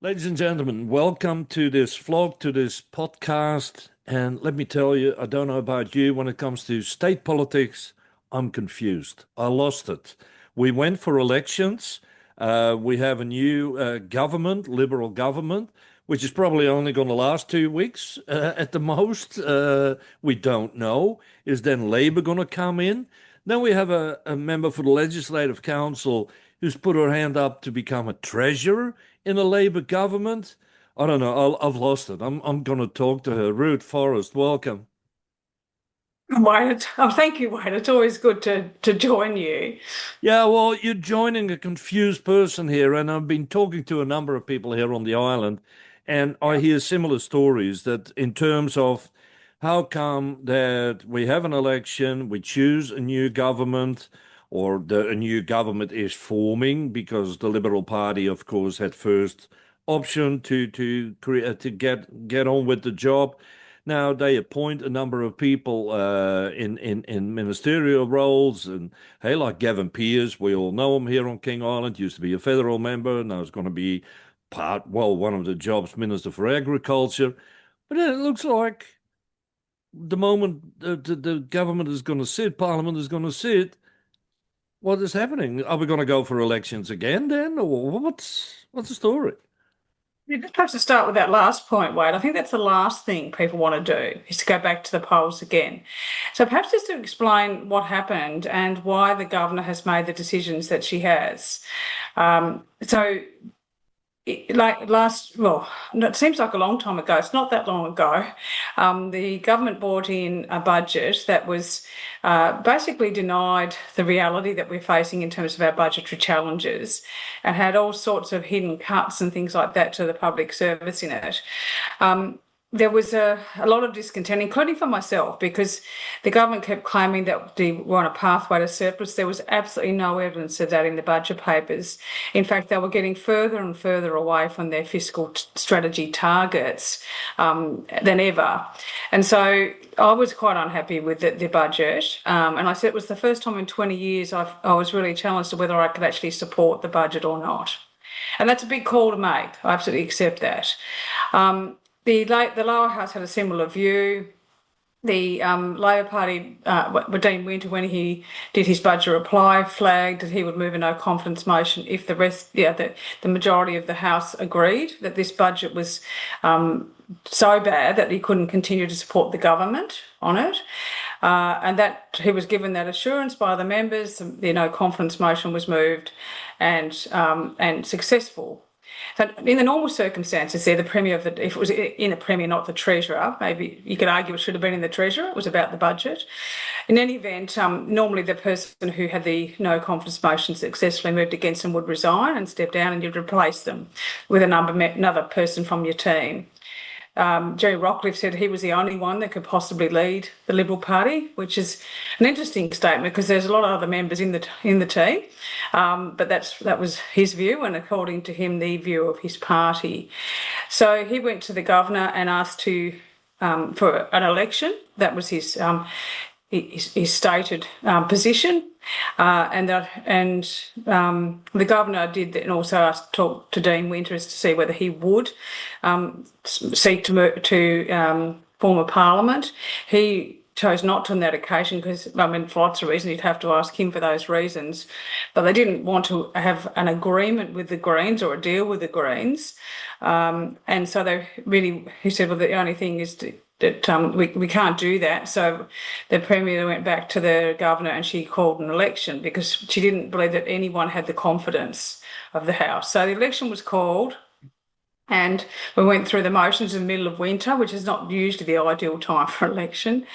Ladies and gentlemen, welcome to this vlog, to this podcast. And let me tell you, I don't know about you, when it comes to state politics, I'm confused. I lost it. We went for elections. We have a new government, Liberal government, which is probably only going to last 2 weeks at the most. We don't know. Is then Labour going to come in? Then we have a member for the Legislative Council who's put her hand up to become a treasurer in a Labour government. I don't know. I've lost it. I'm going to talk to her. Ruth Forrest, welcome. Wade, thank you, Wade. It's always good to join you. Yeah, well, you're joining a confused person here, and I've been talking to a number of people here on the island, and I Yeah. hear similar stories that in terms of how come that we have an election, we choose a new government, or a new government is forming because the Liberal Party, of course, had first option to create to get on with the job. Now they appoint a number of people in ministerial roles, and hey, like Gavin Pearce, we all know him here on King Island, used to be a federal member, now he's going to be one of the jobs, Minister for Agriculture. But then it looks like the moment the government is going to sit, Parliament is going to sit, what is happening? Are we going to go for elections again then, or what's the story? You just have to start with that last point, Wade. I think that's the last thing people want to do is to go back to the polls again. So perhaps just to explain what happened and why the governor has made the decisions that she has. So like last, well, it seems like a long time ago. It's not that long ago. The government brought in a budget that was basically denied the reality that we're facing in terms of our budgetary challenges and had all sorts of hidden cuts and things like that to the public service in it. There was a lot of discontent, including for myself, because the government kept claiming that they were on a pathway to surplus. There was absolutely no evidence of that in the budget papers. In fact, they were getting further and further away from their fiscal strategy targets than ever. And so I was quite unhappy with the budget. And I said it was the first time in 20 years I was really challenged to whether I could actually support the budget or not. And that's a big call to make. I absolutely accept that. The lower house had a similar view. The Labor Party, Dean Winter, when he did his budget reply, flagged that he would move a no confidence motion if the majority of the House agreed that this budget was so bad that he couldn't continue to support the government on it. And that he was given that assurance by the members. The no confidence motion was moved and successful. So in the normal circumstances there, the Premier if it was in the Premier, not the Treasurer, maybe you could argue it should have been in the Treasurer, it was about the budget. In any event, normally the person who had the no confidence motion successfully moved against them would resign and step down, and you'd replace them with another person from your team. Jerry Rockcliffe said he was the only one that could possibly lead the Liberal Party, which is an interesting statement because there's a lot of other members in the team, but that was his view, and according to him, the view of his party. So he went to the governor and asked for an election. That was his stated position, and the governor did that, and also asked talk to Dean Winters to see whether he would seek to form a parliament. He chose not to on that occasion because, I mean, for lots of reasons, you'd have to ask him for those reasons. But they didn't want to have an agreement with the Greens or a deal with the Greens. And so he said, well, the only thing is that we can't do that. So the Premier went back to the governor and she called an election because she didn't believe that anyone had the confidence of the House. So the election was called. And we went through the motions in the middle of winter, which is not usually the ideal time for election.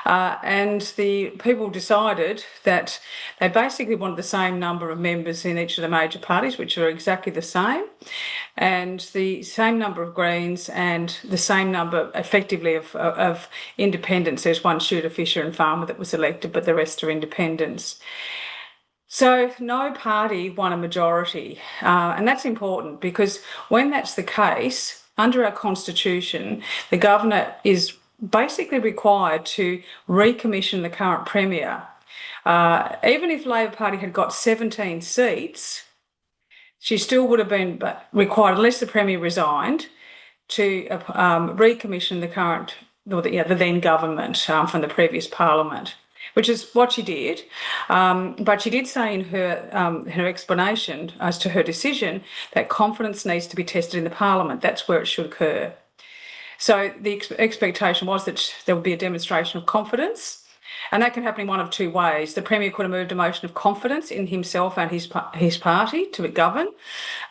And the people decided that they basically wanted the same number of members in each of the major parties, which are exactly the same, and the same number of Greens and the same number, effectively, of independents. There's one shooter, Fisher and Farmer that was elected, but the rest are independents. So no party won a majority, and that's important because when that's the case, under our constitution, the governor is basically required to recommission the current premier. Even if Labor Party had got 17 seats, she still would have been required, unless the Premier resigned, to recommission the current, the then government from the previous Parliament, which is what she did. But she did say in her explanation as to her decision that confidence needs to be tested in the Parliament. That's where it should occur. So the expectation was that there would be a demonstration of confidence. And that can happen in one of two ways. The Premier could have moved a motion of confidence in himself and his party to govern.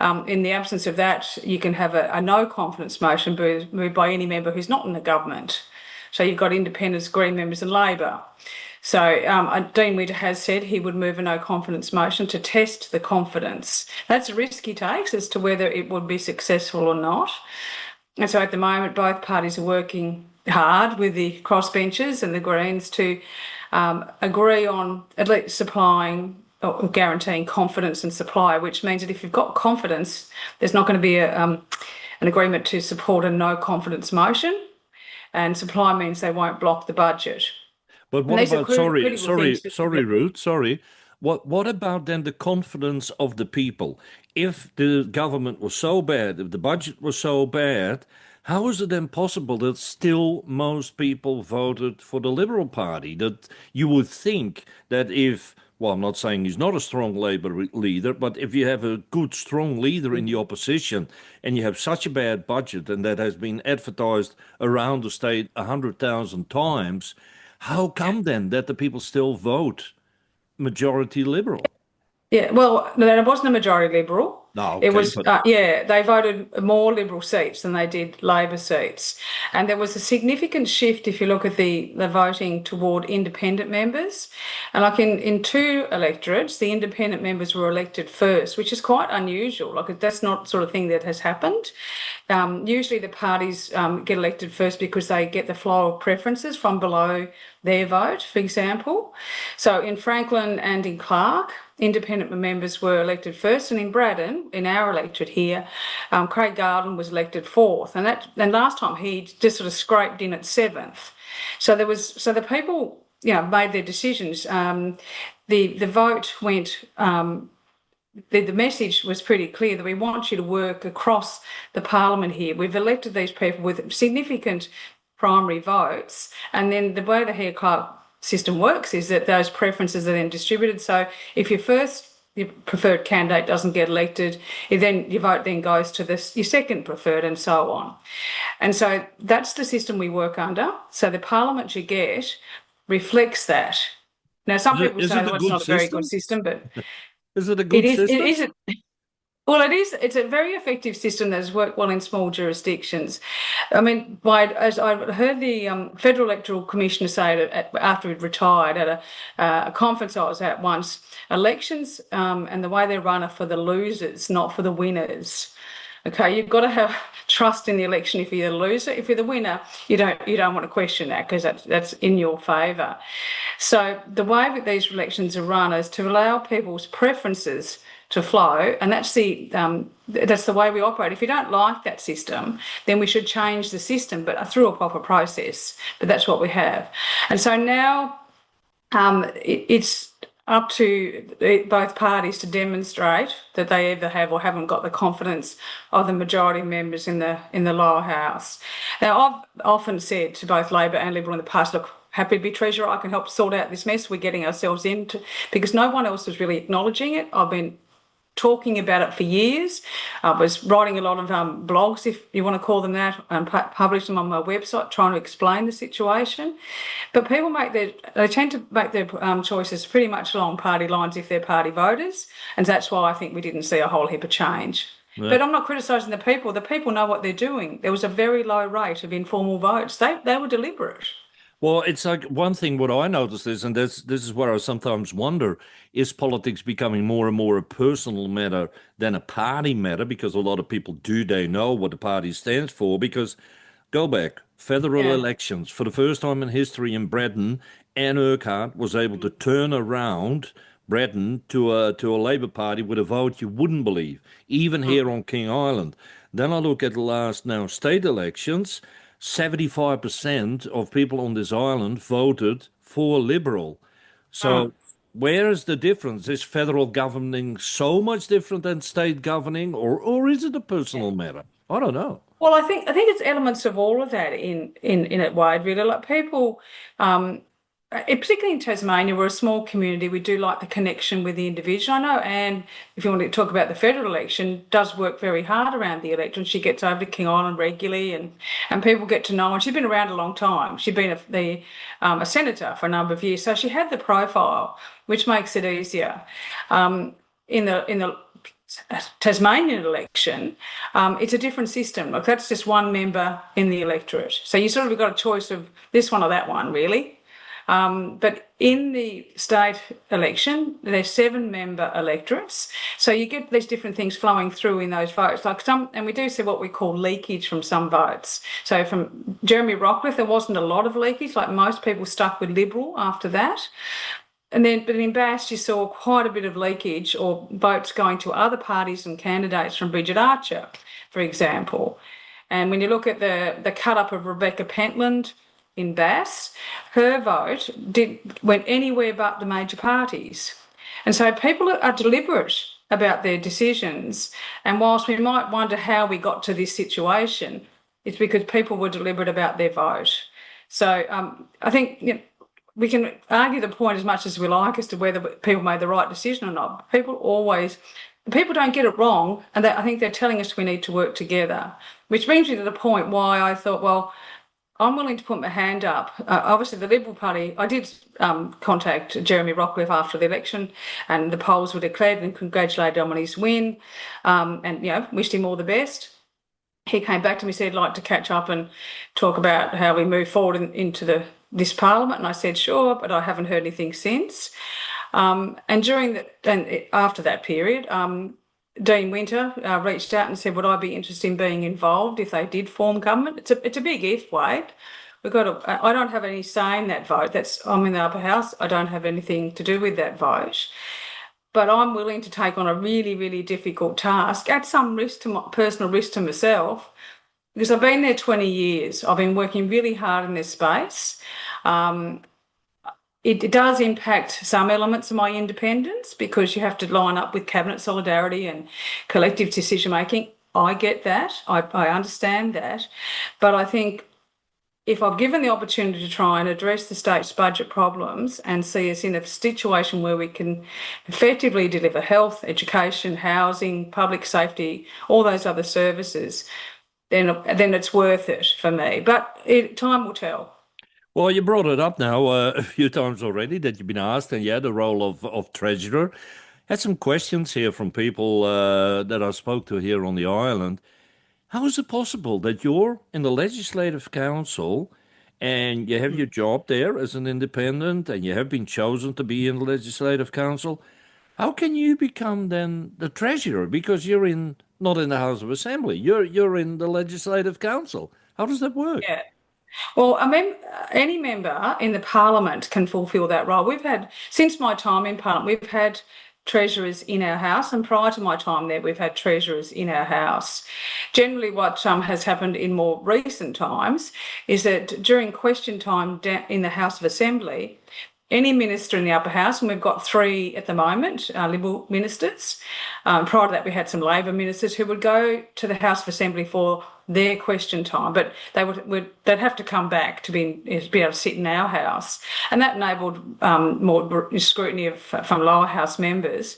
In the absence of that, you can have a no confidence motion moved by any member who's not in the government. So you've got independents, Green members and Labor. So Dean Winter has said he would move a no confidence motion to test the confidence. That's a risk he takes as to whether it would be successful or not. And so at the moment, both parties are working hard with the crossbenchers and the Greens to agree on at least supplying or guaranteeing confidence and supply, which means that if you've got confidence, there's not going to be an agreement to support a no confidence motion, and supply means they won't block the budget. But And what these are about, sorry, critical things. Ruth, sorry. What about then the confidence of the people? If the government was so bad, if the budget was so bad, how is it then possible that still most people voted for the Liberal Party? That you would think that if, well, I'm not saying he's not a strong leader, but if you have a good, strong leader in the opposition and you have such a bad budget and that has been advertised around the state 100,000 times, how come then that the people still vote majority Liberal? Yeah, well, no, it wasn't a majority Liberal. No, It okay, was, but they voted more Liberal seats than they did Labor seats. And there was a significant shift if you look at the voting toward independent members. And like in two electorates, the independent members were elected first, which is quite unusual. Like that's not the sort of thing that has happened. Usually the parties get elected first because they get the flow of preferences from below their vote, for example. So in Franklin and in Clark, independent members were elected first, and in Braddon, in our electorate here, Craig Garden was elected fourth, and last time he just sort of scraped in at seventh. So the people made their decisions. The vote went. The message was pretty clear that we want you to work across the parliament here. We've elected these people with significant primary votes, and then the way the Hare-Clark system works is that those preferences are then distributed. So if your preferred candidate doesn't get elected, your vote then goes to your second preferred, and so on. And so that's the system we work under. So the parliament you get reflects that. Now, some people is say, it a well, it's good not a very good system? system, but Is it a it good is. It system? is. Well, it is. It's a very effective system that has worked well in small jurisdictions. I mean, as I heard the Federal Electoral Commissioner say after he'd retired at a conference I was at once, elections and the way they're run are for the losers, not for the winners. Okay, you've got to have trust in the election if you're the loser. If you're the winner, you don't want to question that because that's in your favour. So the way that these elections are run is to allow people's preferences to flow, and that's the way we operate. If you don't like that system, then we should change the system, but through a proper process. But that's what we have, and so now it's up to both parties to demonstrate that they either have or haven't got the confidence of the majority members in the lower house. Now, I've often said to both Labor and Liberal in the past, look, happy to be Treasurer. I can help sort out this mess we're getting ourselves into, because no one else is really acknowledging it. I've been talking about it for years. I was writing a lot of blogs, if you want to call them that, and publish them on my website, trying to explain the situation. But people they tend to make their choices pretty much along party lines if they're party voters, and that's why I think we didn't see a whole heap of change. Yeah. But I'm not criticising the people. The people know what they're doing. There was a very low rate of informal votes. They were deliberate. Well, it's like one thing what I noticed is, and this is where I sometimes wonder, is politics becoming more and more a personal matter than a party matter? Because a lot of people they know what the party stands for. Because go back, federal Yeah. elections, for the first time in history in Britain, Anne Urquhart was able to turn around Britain to a Labour Party with a vote you wouldn't believe, even here on King Island. Then I look at the last now state elections. 75% of people on this island voted for Liberal. Mm. So where is the difference? Is federal governing so much different than state governing, or is it a personal matter? I don't know. Well, I think it's elements of all of that in it, Wade. Really, like people, particularly in Tasmania, we're a small community. We do like the connection with the individual. I know Anne, if you want to talk about the federal election, does work very hard around the election. She gets over to King Island regularly, and people get to know. And she's been around a long time. She's been a senator for a number of years, so she had the profile, which makes it easier. In the Tasmanian election, it's a different system. Like that's just one member in the electorate. So you sort of got a choice of this one or that one, really. But in the state election, there's 7-member electorates. So you get these different things flowing through in those votes. Like some, and we do see what we call leakage from some votes. So from Jeremy Rockcliffe, there wasn't a lot of leakage. Like most people stuck with Liberal after that. But in Bass, you saw quite a bit of leakage or votes going to other parties and candidates from Bridget Archer, for example. And when you look at the cut-up of Rebecca Pentland in Bass, her vote went anywhere but the major parties. And so people are deliberate about their decisions. And whilst we might wonder how we got to this situation, it's because people were deliberate about their vote. So I think we can argue the point as much as we like as to whether people made the right decision or not. People don't get it wrong, and I think they're telling us we need to work together, which brings me to the point why I thought, well, I'm willing to put my hand up. Obviously, the Liberal Party, I did contact Jeremy Rockcliffe after the election, and the polls were declared and congratulated him on his win, and wished him all the best. He came back to me, said he'd like to catch up and talk about how we move forward into this parliament, and I said sure, but I haven't heard anything since. And after that period, Dean Winter reached out and said, would I be interested in being involved if they did form government? It's a big if, Wade. I don't have any say in that vote. I'm in the upper house. I don't have anything to do with that vote. But I'm willing to take on a really, really difficult task at some risk personal risk to myself, because I've been there 20 years. I've been working really hard in this space. It does impact some elements of my independence because you have to line up with cabinet solidarity and collective decision making. I get that. I understand that. But I think if I'm given the opportunity to try and address the state's budget problems and see us in a situation where we can effectively deliver health, education, housing, public safety, all those other services, then it's worth it for me. But time will tell. Well, you brought it up now a few times already that you've been asked, and yeah, the role of treasurer. Had some questions here from people that I spoke to here on the island. How is it possible that you're in the Legislative Council and you have your job there as an independent and you have been chosen to be in the Legislative Council? How can you become then the treasurer? Because you're not in the House of Assembly. You're in the Legislative Council. How does that work? Yeah. Well, I mean, any member in the Parliament can fulfil that role. Since my time in Parliament, we've had treasurers in our house, and prior to my time there, we've had treasurers in our house. Generally, what has happened in more recent times is that during question time in the House of Assembly, any minister in the upper house, and we've got 3 at the moment, Liberal ministers. Prior to that, we had some Labor ministers who would go to the House of Assembly for their question time, but they'd have to come back to be able to sit in our house, and that enabled more scrutiny from lower house members.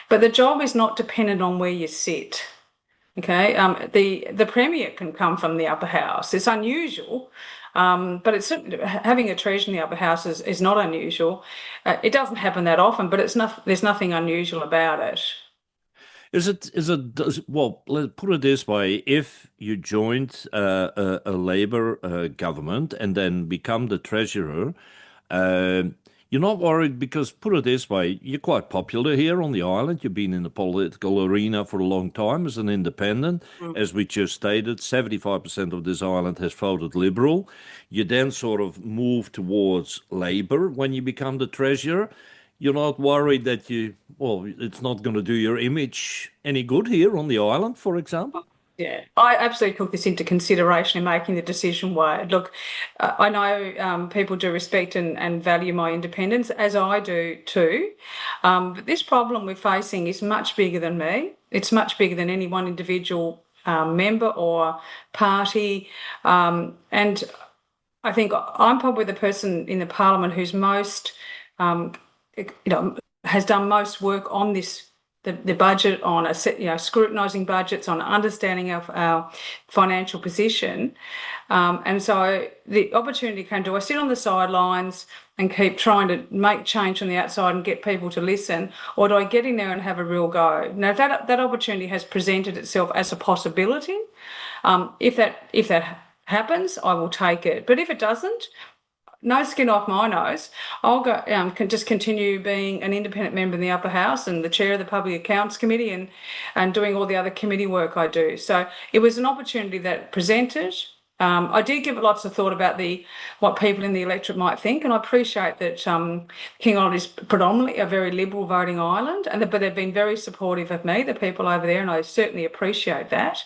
But the job is not dependent on where you sit. Okay, the Premier can come from the upper house. It's unusual. But it's having a treasurer in the upper house is not unusual. It doesn't happen that often, but there's nothing unusual about it. Well, let's put it this way. If you joined a Labour government and then become the treasurer, uh, you're not worried because, put it this way, you're quite popular here on the island. You've been in the political arena for a long time as an independent. As we just stated, 75% of this island has voted Liberal. You then sort of move towards Labour when you become the treasurer. You're not worried that it's not going to do your image any good here on the island, for example? Yeah, I absolutely took this into consideration in making the decision, Wade. Look, I know people do respect and value my independence, as I do too. But this problem we're facing is much bigger than me. It's much bigger than any one individual member or party. And I think I'm probably the person in the parliament who's most, has done most work on this, the budget, on a set, scrutinising budgets, on understanding of our financial position. And so the opportunity came to, I sit on the sidelines and keep trying to make change from the outside and get people to listen, or do I get in there and have a real go? Now that opportunity has presented itself as a possibility. If that happens, I will take it. But if it doesn't, no skin off my nose. I'll go can just continue being an independent member in the upper house and the chair of the Public Accounts Committee and doing all the other committee work I do. So it was an opportunity that presented. I did give it lots of thought about what people in the electorate might think, and I appreciate that King Island is predominantly a very liberal voting island, but they've been very supportive of me, the people over there, and I certainly appreciate that.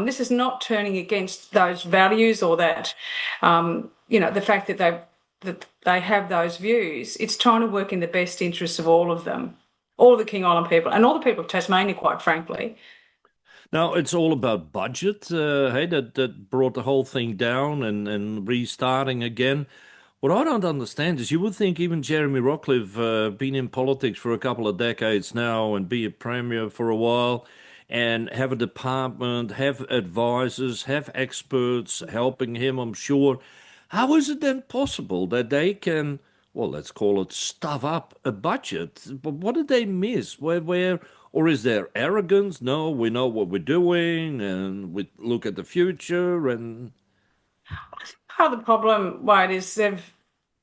This is not turning against those values or that, the fact that they have those views. It's trying to work in the best interests of all of them, all the King Island people, and all the people of Tasmania, quite frankly. Now it's all about budget, hey, that brought the whole thing down and restarting again. What I don't understand is you would think even Jeremy Rockcliffe, been in politics for a couple of decades now and be a premier for a while and have a department, have advisors, have experts helping him, I'm sure. How is it then possible that they can, well, let's call it stuff up a budget? But what did they miss? Or is there arrogance? No, we know what we're doing and we look at the future and Part of the problem, Wade, is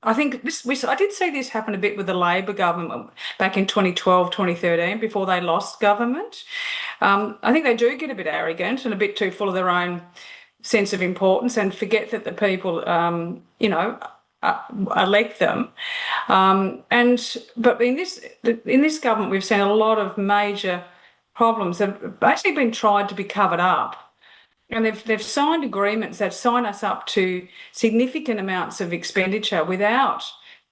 I think I did see this happen a bit with the Labor government back in 2012, 2013, before they lost government. I think they do get a bit arrogant and a bit too full of their own sense of importance and forget that the people, elect them. But in this government, we've seen a lot of major problems that have basically been tried to be covered up. And they've signed agreements that sign us up to significant amounts of expenditure without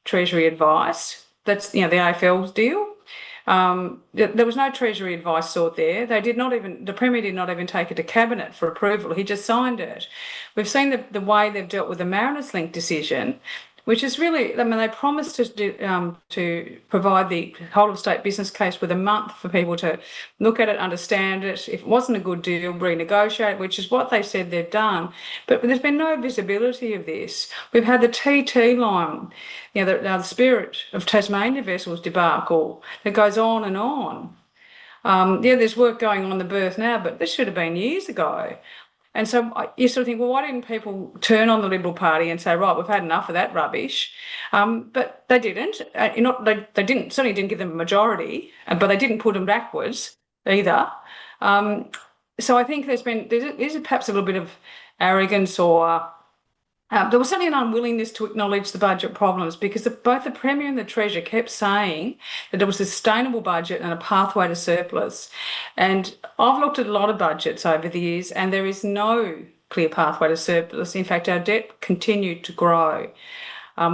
Treasury advice. That's the AFL's deal. There was no Treasury advice sought there. The Premier did not even take it to Cabinet for approval. He just signed it. We've seen the way they've dealt with the Mariners Link decision, which is really, I mean, they promised to provide the whole of state business case with a month for people to look at it, understand it. If it wasn't a good deal, renegotiate, which is what they said they've done. But there's been no visibility of this. We've had the TT line, the Spirit of Tasmania vessels debacle that goes on and on. There's work going on the berth now, but this should have been years ago. And so you sort of think, well, why didn't people turn on the Liberal Party and say, right, we've had enough of that rubbish? But they didn't. They didn't certainly didn't give them a majority, but they didn't put them backwards either. So I think there's perhaps a little bit of arrogance or there was certainly an unwillingness to acknowledge the budget problems because both the Premier and the Treasurer kept saying that there was a sustainable budget and a pathway to surplus. And I've looked at a lot of budgets over the years and there is no clear pathway to surplus. In fact, our debt continued to grow.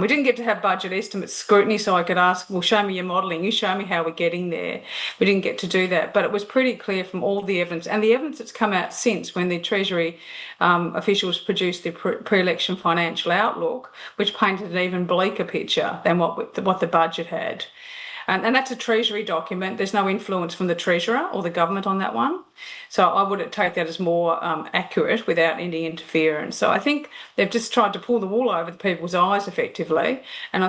We didn't get to have budget estimates scrutiny, so I could ask, well, show me your modelling, you show me how we're getting there. We didn't get to do that, but it was pretty clear from all the evidence, and the evidence that's come out since when the Treasury officials produced the pre-election financial outlook, which painted an even bleaker picture than what the budget had. And that's a Treasury document. There's no influence from the Treasurer or the government on that one. So I would take that as more accurate without any interference. So I think they've just tried to pull the wool over the people's eyes effectively. And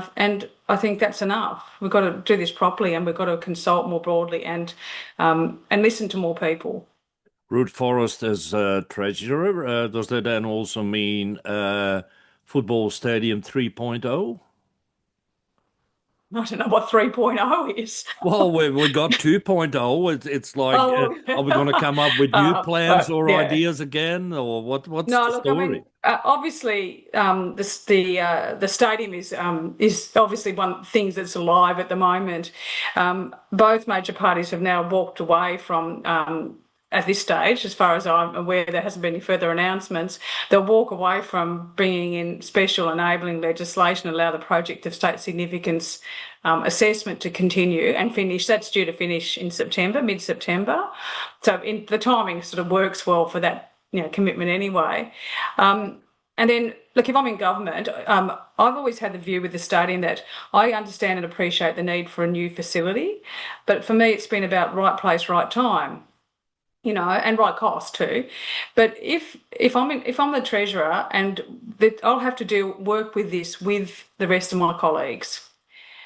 I think that's enough. We've got to do this properly and we've got to consult more broadly and listen to more people. Ruth Forrest as treasurer. Does that then also mean football stadium 3.0? I don't know what 3.0 is. Well, we got 2.0. It's like, Oh, are we going to come up with new plans or yeah. ideas again, or what's No, the look, I story? mean, obviously, the stadium is obviously one of the things that's alive at the moment. Both major parties have now walked away from at this stage, as far as I'm aware, there hasn't been any further announcements. They'll walk away from bringing in special enabling legislation, allow the project of state significance assessment to continue and finish. That's due to finish in September, mid-September. So the timing sort of works well for that, commitment anyway. And then, look, if I'm in government, I've always had the view with the stadium that I understand and appreciate the need for a new facility, but for me, it's been about right place, right time, and right cost too. But if I'm the treasurer, and I'll have to work with this with the rest of my colleagues,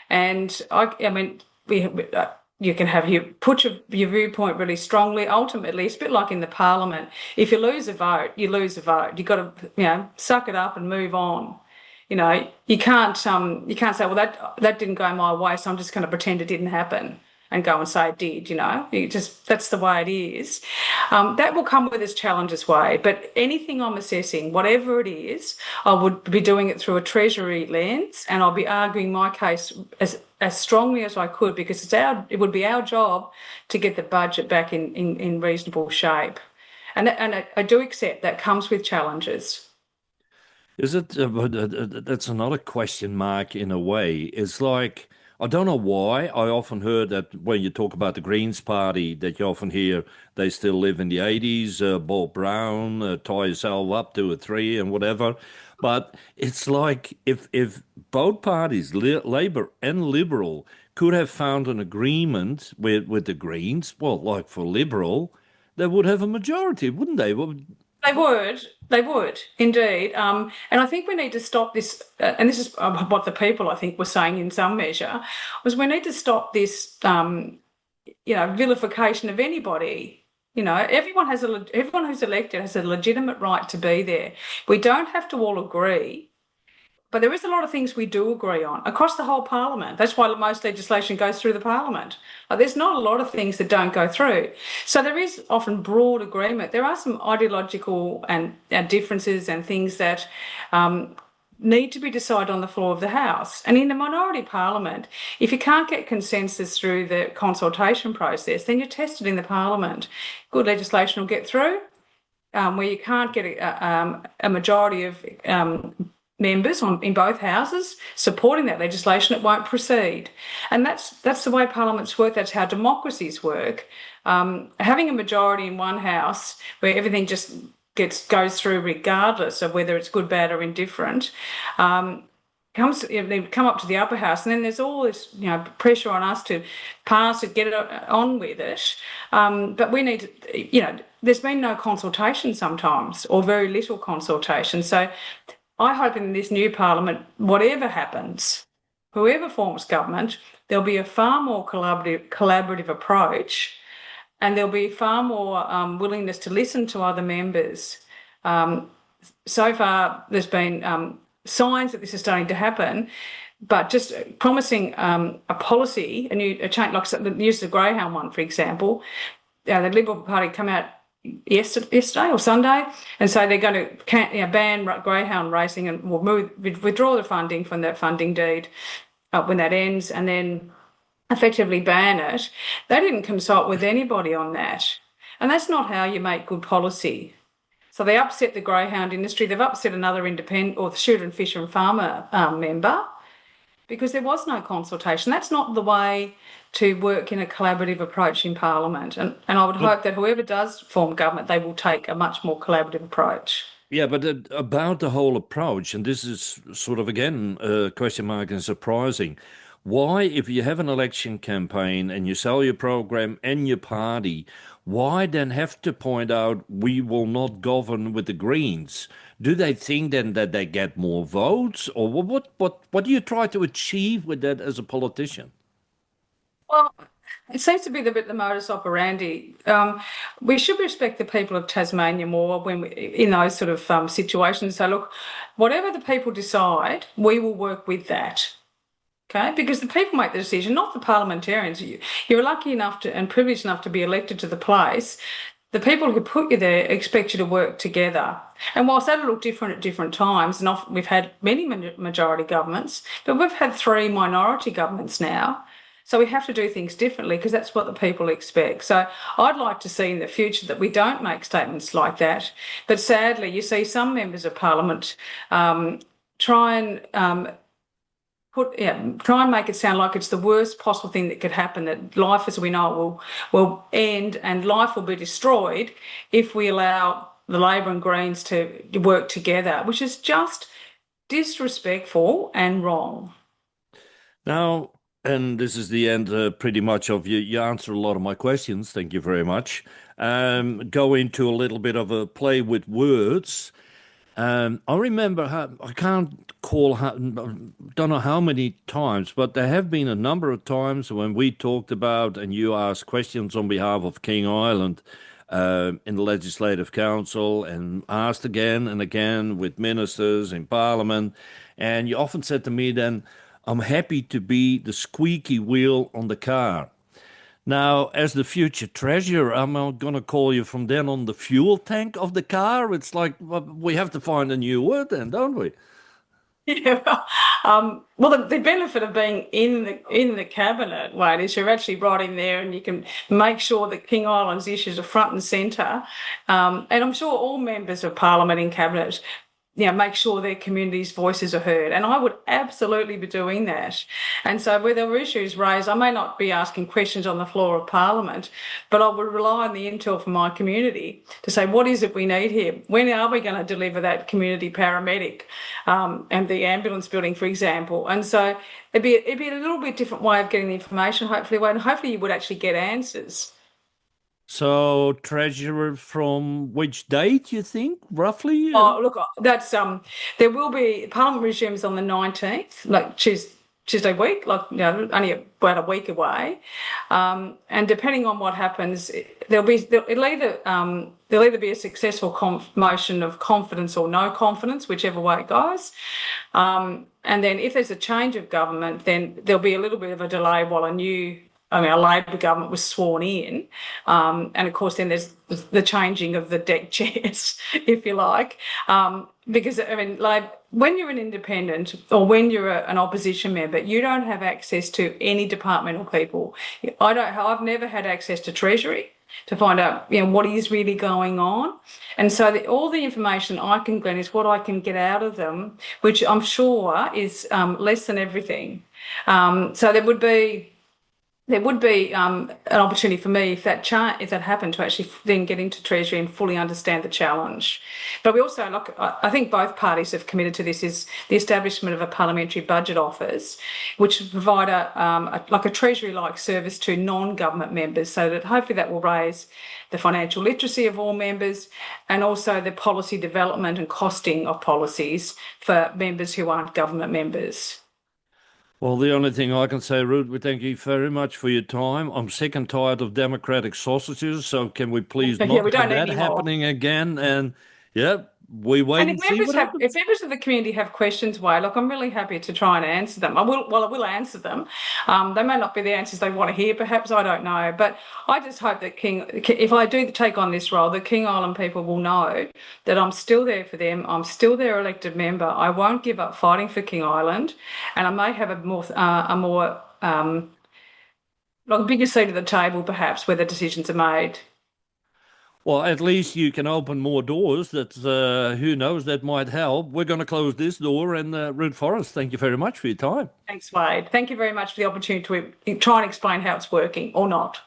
and I mean, you can have put your viewpoint really strongly. Ultimately, it's a bit like in the parliament. If you lose a vote, you lose a vote. You've got to, suck it up and move on. You can't say, well, that didn't go my way, so I'm just going to pretend it didn't happen and go and say it did. That's the way it is. That will come with its challenges way. But anything I'm assessing, whatever it is, I would be doing it through a treasury lens, and I'll be arguing my case as strongly as I could, because it would be our job to get the budget back in reasonable shape. And I do accept that comes with challenges. Is it? That's another question mark in a way. It's like, I don't know why. I often heard that when you talk about the Greens Party, that you often hear they still live in the 80s, Bob Brown, tie yourself up to a tree and whatever. But it's like if both parties, Labour and Liberal, could have found an agreement with the Greens, well, like for Liberal, they would have a majority, wouldn't they? They would indeed. And I think we need to stop this, and this is what the people, I think, were saying in some measure, was we need to stop this, vilification of anybody. Everyone who's elected has a legitimate right to be there. We don't have to all agree, but there is a lot of things we do agree on across the whole parliament. That's why most legislation goes through the parliament. There's not a lot of things that don't go through. So there is often broad agreement. There are some ideological and differences and things that need to be decided on the floor of the House. And in the minority parliament, if you can't get consensus through the consultation process, then you're tested in the parliament. Good legislation will get through. Where you can't get a majority of members in both houses supporting that legislation, it won't proceed. And that's the way parliaments work. That's how democracies work. Having a majority in one house where everything just goes through regardless of whether it's good, bad, or indifferent, they come up to the upper house, and then there's all this pressure on us to pass it, get it on with it. But we need to, there's been no consultation sometimes, or very little consultation. So I hope in this new parliament, whatever happens, whoever forms government, there'll be a far more collaborative approach, and there'll be far more willingness to listen to other members. So far, there's been signs that this is starting to happen, but just promising a policy, a change, like the use of the Greyhound one, for example. The Liberal Party come out yesterday or Sunday, and so they're going to ban greyhound racing and will withdraw the funding from that funding deed when that ends, and then effectively ban it. They didn't consult with anybody on that, and that's not how you make good policy. So they upset the greyhound industry. They've upset another independent, or the Shooter and Fisher and Farmer member, because there was no consultation. That's not the way to work in a collaborative approach in Parliament. And I would hope that whoever does form government, they will take a much more collaborative approach. Yeah, but about the whole approach, and this is sort of again a question mark and surprising. Why, if you have an election campaign and you sell your program and your party, why then have to point out we will not govern with the Greens? Do they think then that they get more votes, or what do you try to achieve with that as a politician? Well, it seems to be the modus operandi. We should respect the people of Tasmania more in those sort of situations. So, look, whatever the people decide, we will work with that. Okay, because the people make the decision, not the parliamentarians. You're lucky enough and privileged enough to be elected to the place. The people who put you there expect you to work together. And whilst that'll look different at different times, and often we've had many majority governments, but we've had 3 minority governments now. So we have to do things differently because that's what the people expect. So I'd like to see in the future that we don't make statements like that. But sadly, you see some members of parliament try and try and make it sound like it's the worst possible thing that could happen, that life as we know it will end and life will be destroyed if we allow the Labor and Greens to work together, which is just disrespectful and wrong. Now, and this is the end pretty much of you. You answered a lot of my questions. Thank you very much. Go into a little bit of a play with words. I remember how, I can't call, don't know how many times, but there have been a number of times when we talked about and you asked questions on behalf of King Island in the Legislative Council and asked again and again with ministers in Parliament. And you often said to me then, I'm happy to be the squeaky wheel on the car. Now, as the future treasurer, I'm not going to call you from then on the fuel tank of the car. It's like, well, we have to find a new word then, don't we? Yeah, well, the benefit of being in the cabinet, Wade, is you're actually right in there, and you can make sure that King Island's issues are front and centre. And I'm sure all members of Parliament in cabinet, make sure their community's voices are heard. And I would absolutely be doing that. And so where there were issues raised, I may not be asking questions on the floor of Parliament, but I would rely on the intel from my community to say, what is it we need here? When are we going to deliver that community paramedic and the ambulance building, for example? And so it'd be a little bit different way of getting the information, hopefully, and hopefully you would actually get answers. So, treasurer from which date, you think, roughly? Oh, look, that's there will be Parliament resumes on the 19th, like Tuesday week, like only about a week away. And depending on what happens, there'll either be a successful motion of confidence or no confidence, whichever way it goes. And then if there's a change of government, then there'll be a little bit of a delay while a Labor government was sworn in. And of course, then there's the changing of the deck chairs, if you like. Because, when you're an independent or when you're an opposition member, you don't have access to any departmental people. I've never had access to Treasury to find out, what is really going on. And so all the information I can glean is what I can get out of them, which I'm sure is less than everything. So there would be an opportunity for me if that happened to actually then get into Treasury and fully understand the challenge. But we also, I think both parties have committed to this, is the establishment of a parliamentary budget office, which would provide a Treasury-like service to non-government members, so that hopefully that will raise the financial literacy of all members and also the policy development and costing of policies for members who aren't government members. Well, the only thing I can say, Ruth, we thank you very much for your time. I'm sick and tired of democratic sausages, so can we please Yeah, not we have don't need that any more. happening again? And yeah, we wait And and see what if happens. members of the community have questions, Wade, look, I'm really happy to try and answer them. I will answer them. They may not be the answers they want to hear, perhaps, I don't know. But I just hope that if I do take on this role, the King Island people will know that I'm still there for them. I'm still their elected member. I won't give up fighting for King Island, and I may have like a bigger seat at the table, perhaps, where the decisions are made. Well, at least you can open more doors. That who knows, that might help. We're going to close this door. And Ruth Forrest, thank you very much for your time. Thanks, Wade. Thank you very much for the opportunity to try and explain how it's working or not.